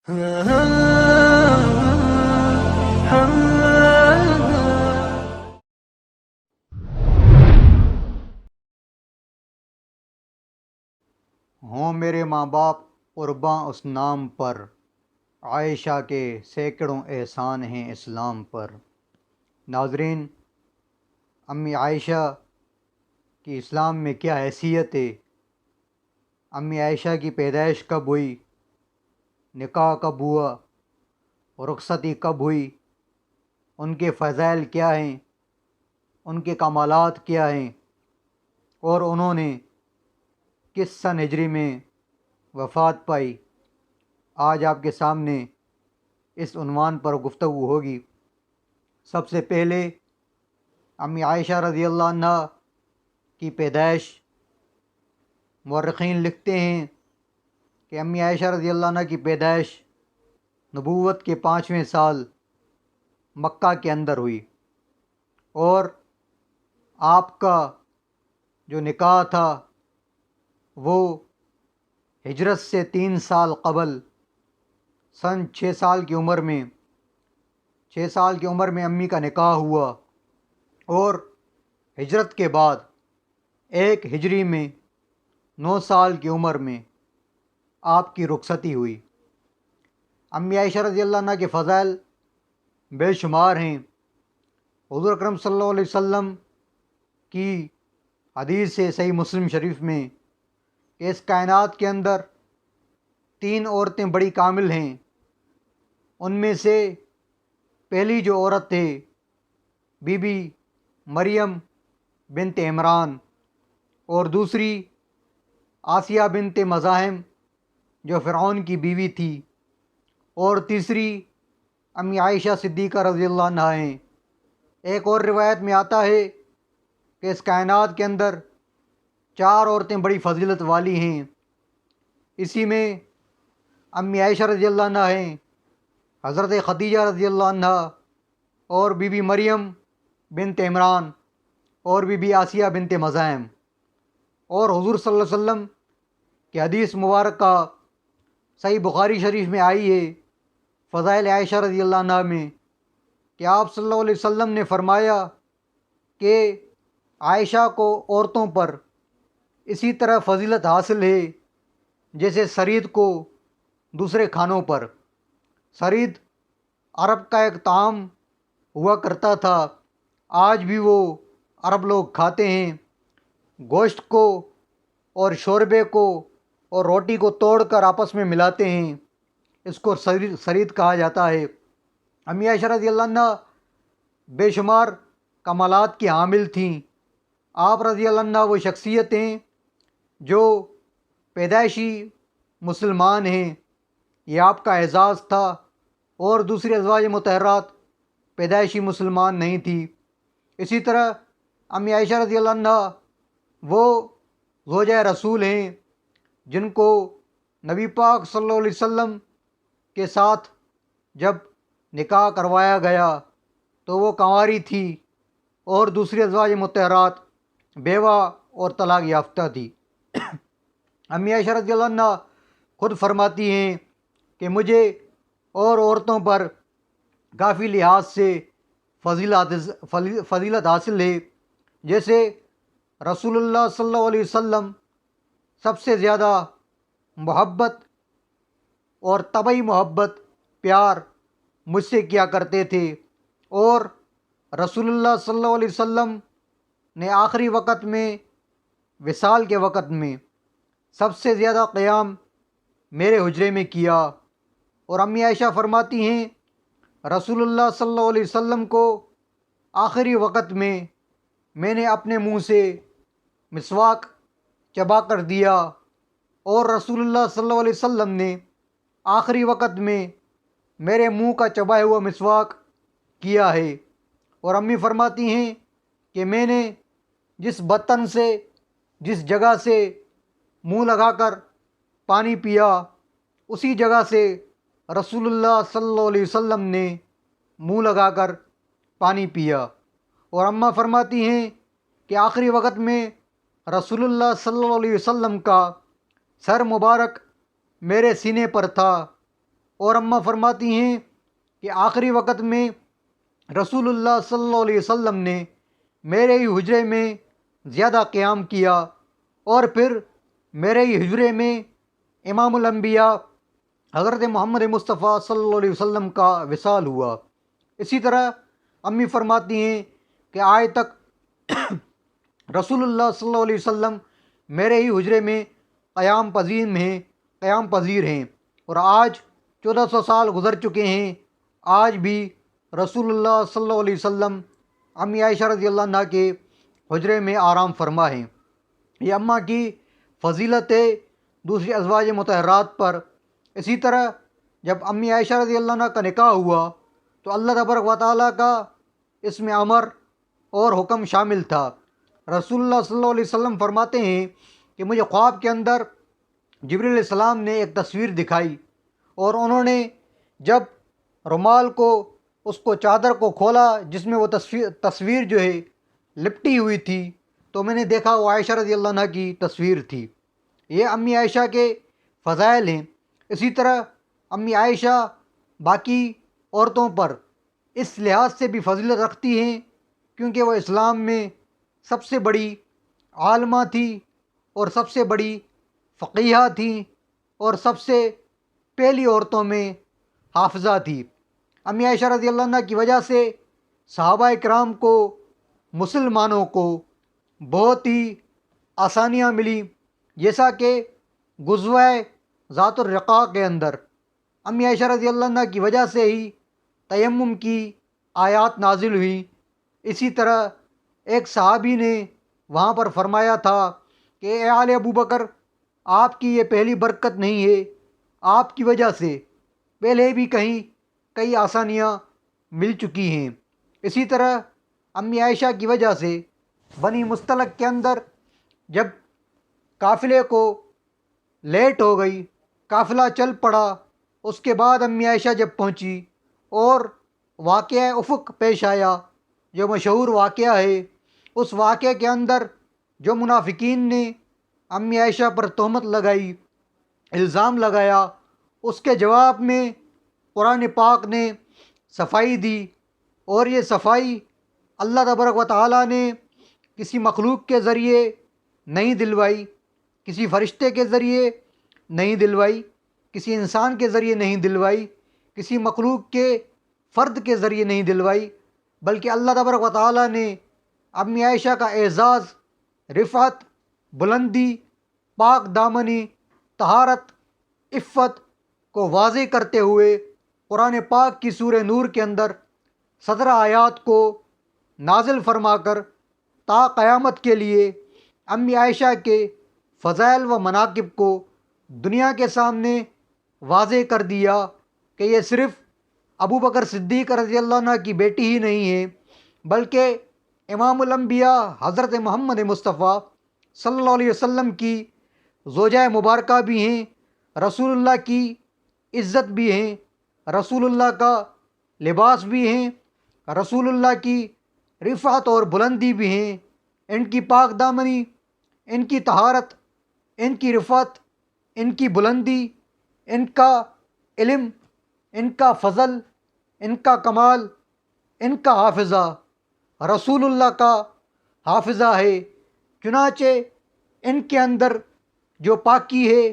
ہوں میرے ماں باپ قرباں اس نام پر، عائشہ کے سینکڑوں احسان ہیں اسلام پر۔ ناظرین، امی عائشہ کی اسلام میں کیا حیثیت ہے؟ امی عائشہ کی پیدائش کب ہوئی؟ نکاح کب ہوا؟ رخصتی کب ہوئی؟ ان کے فضائل کیا ہیں؟ ان کے کمالات کیا ہیں؟ اور انہوں نے کس سن ہجری میں وفات پائی؟ آج آپ کے سامنے اس عنوان پر گفتگو ہوگی۔ سب سے پہلے امی عائشہ رضی اللہ عنہ کی پیدائش، مورخین لکھتے ہیں کہ امی عائشہ رضی اللہ عنہ کی پیدائش نبوت کے 5ویں سال مکہ کے اندر ہوئی، اور آپ کا جو نکاح تھا وہ ہجرت سے 3 سال قبل سن 6 سال کی عمر میں 6 سال کی عمر میں امی کا نکاح ہوا، اور ہجرت کے بعد 1 ہجری میں 9 سال کی عمر میں آپ کی رخصتی ہوئی۔ امی عائشہ رضی اللہ عنہ کے فضائل بے شمار ہیں۔ حضور اکرم صلی اللہ علیہ وسلم کی حدیث ہے صحیح مسلم شریف میں کہ اس کائنات کے اندر 3 عورتیں بڑی کامل ہیں۔ ان میں سے پہلی جو عورت ہے بی بی مریم بنت عمران، اور دوسری آسیہ بنت مزاحم جو فرعون کی بیوی تھی، اور تیسری امی عائشہ صدیقہ رضی اللہ عنہ ہیں۔ ایک اور روایت میں آتا ہے کہ اس کائنات کے اندر 4 عورتیں بڑی فضیلت والی ہیں۔ اسی میں امی عائشہ رضی اللہ عنہ ہیں، حضرت خدیجہ رضی اللہ عنہ، اور بی بی مریم بنت عمران، اور بی بی آسیہ بنت مزاحم۔ اور حضور صلی اللہ علیہ وسلم کی حدیث مبارکہ صحیح بخاری شریف میں آئی ہے فضائل عائشہ رضی اللہ عنہ میں کہ آپ صلی اللہ علیہ وسلم نے فرمایا کہ عائشہ کو عورتوں پر اسی طرح فضیلت حاصل ہے جیسے سرید کو دوسرے کھانوں پر۔ سرید عرب کا ایک طعام ہوا کرتا تھا، آج بھی وہ عرب لوگ کھاتے ہیں۔ گوشت کو اور شوربے کو اور روٹی کو توڑ کر آپس میں ملاتے ہیں، اس کو سرید کہا جاتا ہے۔ امی عائشہ رضی اللہ عنہ بے شمار کمالات کی حامل تھیں۔ آپ رضی اللہ عنہ وہ شخصیت ہیں جو پیدائشی مسلمان ہیں، یہ آپ کا اعزاز تھا، اور دوسری ازواج مطہرات پیدائشی مسلمان نہیں تھی۔ اسی طرح امی عائشہ رضی اللہ عنہ وہ زوجہ رسول ہیں جن کو نبی پاک صلی اللہ علیہ وسلم کے ساتھ جب نکاح کروایا گیا تو وہ کنواری تھی، اور دوسری ازواج مطہرات بیوہ اور طلاق یافتہ تھی۔ امی عائشہ رضی اللہ عنہ خود فرماتی ہیں کہ مجھے اور عورتوں پر کافی لحاظ سے فضیلت حاصل ہے، جیسے رسول اللہ صلی اللہ علیہ وسلم سب سے زیادہ محبت اور طبعی محبت پیار مجھ سے کیا کرتے تھے، اور رسول اللہ صلی اللہ علیہ وسلم نے آخری وقت میں، وصال کے وقت میں سب سے زیادہ قیام میرے حجرے میں کیا۔ اور امی عائشہ فرماتی ہیں رسول اللہ صلی اللہ علیہ وسلم کو آخری وقت میں نے اپنے منہ سے مسواک چبا کر دیا، اور رسول اللہ صلی اللہ علیہ وسلم نے آخری وقت میں میرے منہ کا چبایا ہوا مسواک کیا ہے۔ اور امی فرماتی ہیں کہ میں نے جس برتن سے، جس جگہ سے منہ لگا کر پانی پیا، اسی جگہ سے رسول اللہ صلی اللہ علیہ وسلم نے منہ لگا کر پانی پیا۔ اور اماں فرماتی ہیں کہ آخری وقت میں رسول اللہ صلی اللہ علیہ وسلم کا سر مبارک میرے سینے پر تھا، اور اماں فرماتی ہیں کہ آخری وقت میں رسول اللہ صلی اللہ علیہ وسلم نے میرے ہی حجرے میں زیادہ قیام کیا، اور پھر میرے ہی حجرے میں امام الانبیاء حضرت محمد مصطفیٰ صلی اللہ علیہ وسلم کا وصال ہوا۔ اسی طرح امی فرماتی ہیں کہ آج تک رسول اللہ صلی اللہ علیہ وسلم میرے ہی حجرے میں قیام پذیر ہیں، اور آج 1400 سال گزر چکے ہیں، آج بھی رسول اللہ صلی اللہ علیہ وسلم امی عائشہ رضی اللہ عنہ کے حجرے میں آرام فرما ہیں۔ یہ اماں کی فضیلت ہے دوسری ازواج مطہرات پر۔ اسی طرح جب امی عائشہ رضی اللہ عنہ کا نکاح ہوا تو اللہ تبارک و تعالیٰ کا اس میں امر اور حکم شامل تھا۔ رسول اللہ صلی اللہ علیہ وسلم فرماتے ہیں کہ مجھے خواب کے اندر جبریل علیہ السلام نے ایک تصویر دکھائی، اور انہوں نے جب رومال کو اس کو چادر کو کھولا جس میں وہ تصویر جو ہے لپٹی ہوئی تھی، تو میں نے دیکھا وہ عائشہ رضی اللہ عنہ کی تصویر تھی۔ یہ امی عائشہ کے فضائل ہیں۔ اسی طرح امی عائشہ باقی عورتوں پر اس لحاظ سے بھی فضیلت رکھتی ہیں کیونکہ وہ اسلام میں سب سے بڑی عالمہ تھی، اور سب سے بڑی فقیہہ تھیں، اور سب سے پہلی عورتوں میں حافظہ تھی۔ امی عائشہ رضی اللہ عنہ کی وجہ سے صحابہ کرام کو، مسلمانوں کو بہت ہی آسانیاں ملی، جیسا کہ غزوہ ذات الرقاع کے اندر امی عائشہ رضی اللہ عنہ کی وجہ سے ہی تیمم کی آیات نازل ہوئی۔ اسی طرح ایک صحابی نے وہاں پر فرمایا تھا کہ اے آل ابو بکر، آپ کی یہ پہلی برکت نہیں ہے، آپ کی وجہ سے پہلے بھی کئی آسانیاں مل چکی ہیں۔ اسی طرح امی عائشہ کی وجہ سے بنی مستلق کے اندر جب قافلے کو لیٹ ہو گئی، قافلہ چل پڑا، اس کے بعد امی عائشہ جب پہنچی اور واقعہ افق پیش آیا جو مشہور واقعہ ہے، اس واقعے کے اندر جو منافقین نے امی عائشہ پر تہمت لگائی، الزام لگایا، اس کے جواب میں قرآن پاک نے صفائی دی، اور یہ صفائی اللہ تبارک و تعالیٰ نے کسی مخلوق کے ذریعے نہیں دلوائی، کسی فرشتے کے ذریعے نہیں دلوائی، کسی انسان کے ذریعے نہیں دلوائی، کسی مخلوق کے فرد کے ذریعے نہیں دلوائی، بلکہ اللہ تبارک و تعالیٰ نے امی عائشہ کا اعزاز، رفعت، بلندی، پاک دامنی، طہارت، عفت کو واضح کرتے ہوئے قرآن پاک کی سورہ نور کے اندر 17 آیات کو نازل فرما کر تا قیامت کے لیے امی عائشہ کے فضائل و مناقب کو دنیا کے سامنے واضح کر دیا کہ یہ صرف ابو بکر صدیق رضی اللہ عنہ کی بیٹی ہی نہیں ہے، بلکہ امام الانبیاء حضرت محمد مصطفیٰ صلی اللہ علیہ وسلم کی زوجہ مبارکہ بھی ہیں، رسول اللہ کی عزت بھی ہیں، رسول اللہ کا لباس بھی ہیں، رسول اللہ کی رفعت اور بلندی بھی ہیں۔ ان کی پاک دامنی، ان کی طہارت، ان کی رفعت، ان کی بلندی، ان کا علم، ان کا فضل، ان کا کمال، ان کا حافظہ رسول اللہ کا حافظہ ہے۔ چنانچہ ان کے اندر جو پاکی ہے،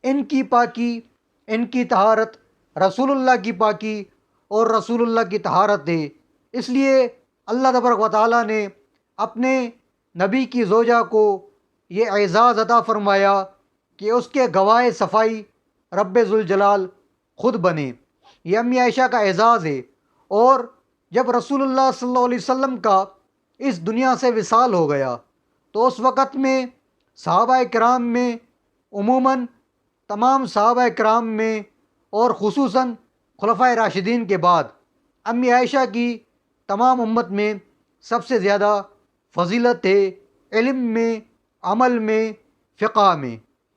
ان کی پاکی، ان کی طہارت رسول اللہ کی پاکی اور رسول اللہ کی طہارت ہے۔ اس لیے اللہ تبارک و تعالیٰ نے اپنے نبی کی زوجہ کو یہ اعزاز عطا فرمایا کہ اس کے گواہ صفائی رب ذوالجلال خود بنے۔ یہ امی عائشہ کا اعزاز ہے۔ اور جب رسول اللہ صلی اللہ علیہ وسلم کا اس دنیا سے وصال ہو گیا تو اس وقت میں صحابہ کرام میں عموماً تمام صحابہ کرام میں اور خصوصاً خلفائے راشدین کے بعد امی عائشہ کی تمام امت میں سب سے زیادہ فضیلت ہے، علم میں، عمل میں، فقہ میں۔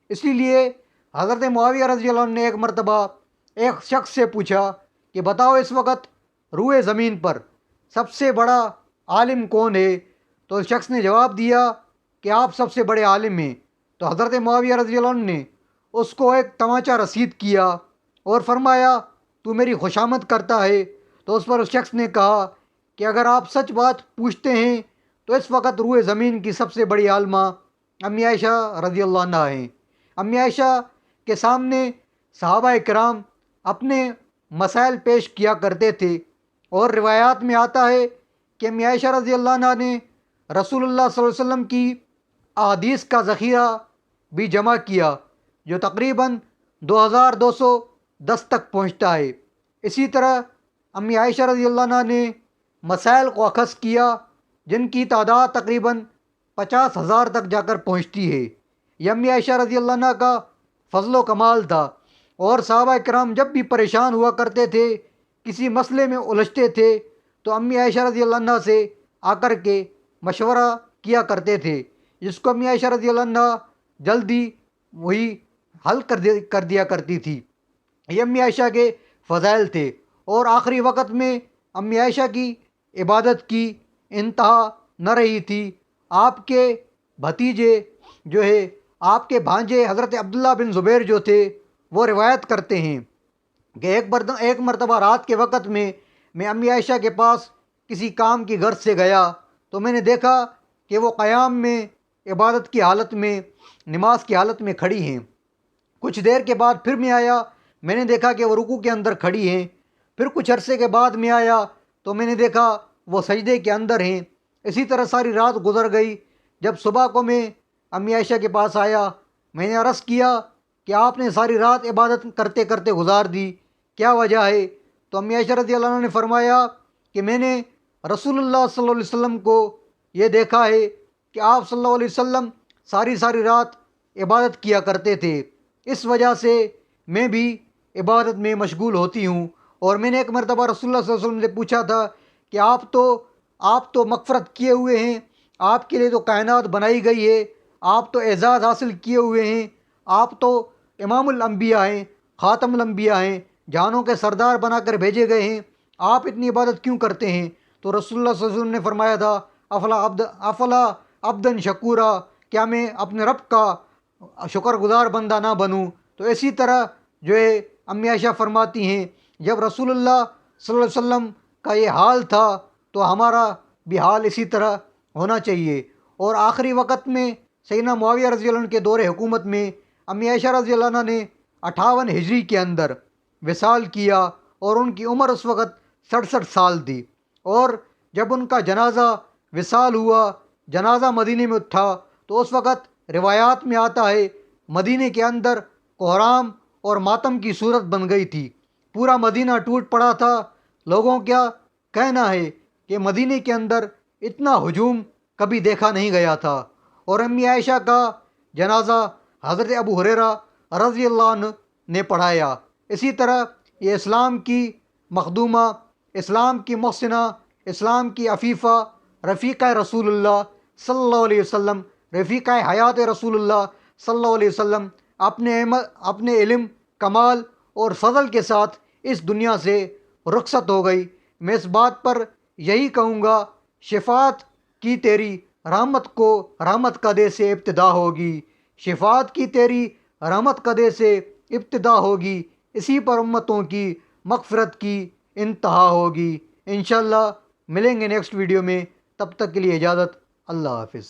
اسی لیے حضرت معاویہ رضی اللہ عنہ نے ایک مرتبہ ایک شخص سے پوچھا کہ بتاؤ اس وقت روئے زمین پر سب سے بڑا عالم کون ہے؟ تو اس شخص نے جواب دیا کہ آپ سب سے بڑے عالم ہیں۔ تو حضرت معاویہ رضی اللہ عنہ نے اس کو ایک تمانچہ رسید کیا اور فرمایا تو میری خوشامد کرتا ہے؟ تو اس پر اس شخص نے کہا کہ اگر آپ سچ بات پوچھتے ہیں تو اس وقت روئے زمین کی سب سے بڑی عالمہ امی عائشہ رضی اللہ عنہا ہیں۔ امی عائشہ کے سامنے صحابہ کرام اپنے مسائل پیش کیا کرتے تھے، اور روایات میں آتا ہے کہ امی عائشہ رضی اللہ عنہا نے رسول اللہ صلی اللہ علیہ وسلم کی احادیث کا ذخیرہ بھی جمع کیا، جو تقریباً 2210 تک پہنچتا ہے۔ اسی طرح امی عائشہ رضی اللہ عنہا نے مسائل کو اخذ کیا جن کی تعداد تقریباً 50,000 تک جا کر پہنچتی ہے۔ یہ امی عائشہ رضی اللہ عنہا کا فضل و کمال تھا، اور صحابہ کرام جب بھی پریشان ہوا کرتے تھے، کسی مسئلے میں الجھتے تھے، تو امی عائشہ رضی اللہ عنہا سے آ کر کے مشورہ کیا کرتے تھے، جس کو امی عائشہ رضی اللہ عنہا جلدی وہی حل کر دیا کرتی تھی۔ یہ امی عائشہ کے فضائل تھے۔ اور آخری وقت میں امی عائشہ کی عبادت کی انتہا نہ رہی تھی۔ آپ کے بھتیجے جو ہے، آپ کے بھانجے حضرت عبداللہ بن زبیر جو تھے، وہ روایت کرتے ہیں کہ ایک مرتبہ رات کے وقت میں امی عائشہ کے پاس کسی کام کی غرض سے گیا، تو میں نے دیکھا کہ وہ قیام میں عبادت کی حالت میں، نماز کی حالت میں کھڑی ہیں۔ کچھ دیر کے بعد پھر میں آیا، میں نے دیکھا کہ وہ رکوع کے اندر کھڑی ہیں۔ پھر کچھ عرصے کے بعد میں آیا تو میں نے دیکھا وہ سجدے کے اندر ہیں۔ اسی طرح ساری رات گزر گئی۔ جب صبح کو میں امی عائشہ کے پاس آیا، میں نے عرض کیا کہ آپ نے ساری رات عبادت کرتے کرتے گزار دی، کیا وجہ ہے؟ تو امی عائشہ رضی اللہ عنہ نے فرمایا کہ میں نے رسول اللہ صلی اللہ علیہ وسلم کو یہ دیکھا ہے کہ آپ صلی اللہ علیہ وسلم ساری رات عبادت کیا کرتے تھے، اس وجہ سے میں بھی عبادت میں مشغول ہوتی ہوں۔ اور میں نے ایک مرتبہ رسول اللہ صلی اللہ علیہ وسلم سے پوچھا تھا کہ آپ تو مغفرت کیے ہوئے ہیں، آپ کے لیے تو کائنات بنائی گئی ہے، آپ تو اعزاز حاصل کیے ہوئے ہیں، آپ تو امام الانبیاء ہیں، خاتم الانبیاء ہیں، جہانوں کے سردار بنا کر بھیجے گئے ہیں، آپ اتنی عبادت کیوں کرتے ہیں؟ تو رسول اللہ صلی اللہ علیہ وسلم نے فرمایا تھا افلا عبدن شکورا، کیا میں اپنے رب کا شکر گزار بندہ نہ بنوں؟ تو اسی طرح جو ہے امی عائشہ فرماتی ہیں جب رسول اللہ صلی اللہ علیہ وسلم کا یہ حال تھا تو ہمارا بھی حال اسی طرح ہونا چاہیے۔ اور آخری وقت میں سیدنا معاویہ رضی اللہ عنہ کے دور حکومت میں امی عائشہ رضی اللہ عنہ نے 58 ہجری کے اندر وصال کیا، اور ان کی عمر اس وقت 67 سال تھی۔ اور جب ان کا جنازہ وصال ہوا، جنازہ مدینے میں اٹھا، تو اس وقت روایات میں آتا ہے مدینے کے اندر کوہرام اور ماتم کی صورت بن گئی تھی، پورا مدینہ ٹوٹ پڑا تھا۔ لوگوں کیا کہنا ہے کہ مدینے کے اندر اتنا ہجوم کبھی دیکھا نہیں گیا تھا۔ اور امی عائشہ کا جنازہ حضرت ابو ہریرہ رضی اللہ عنہ نے پڑھایا۔ اسی طرح یہ اسلام کی مخدومہ، اسلام کی محسنہ، اسلام کی عفیفہ، رفیقہ رسول اللہ صلی اللہ علیہ وسلم، رفیقہ حیات رسول اللہ صلی اللہ علیہ وسلم اپنے علم، کمال اور فضل کے ساتھ اس دنیا سے رخصت ہو گئی۔ میں اس بات پر یہی کہوں گا، شفاعت کی تیری رحمت قدے سے ابتدا ہوگی، شفاعت کی تیری رحمت قدے سے ابتدا ہوگی، اسی پر امتوں کی مغفرت کی انتہا ہوگی۔ انشاءاللہ ملیں گے نیکسٹ ویڈیو میں، تب تک کے لیے اجازت، اللہ حافظ۔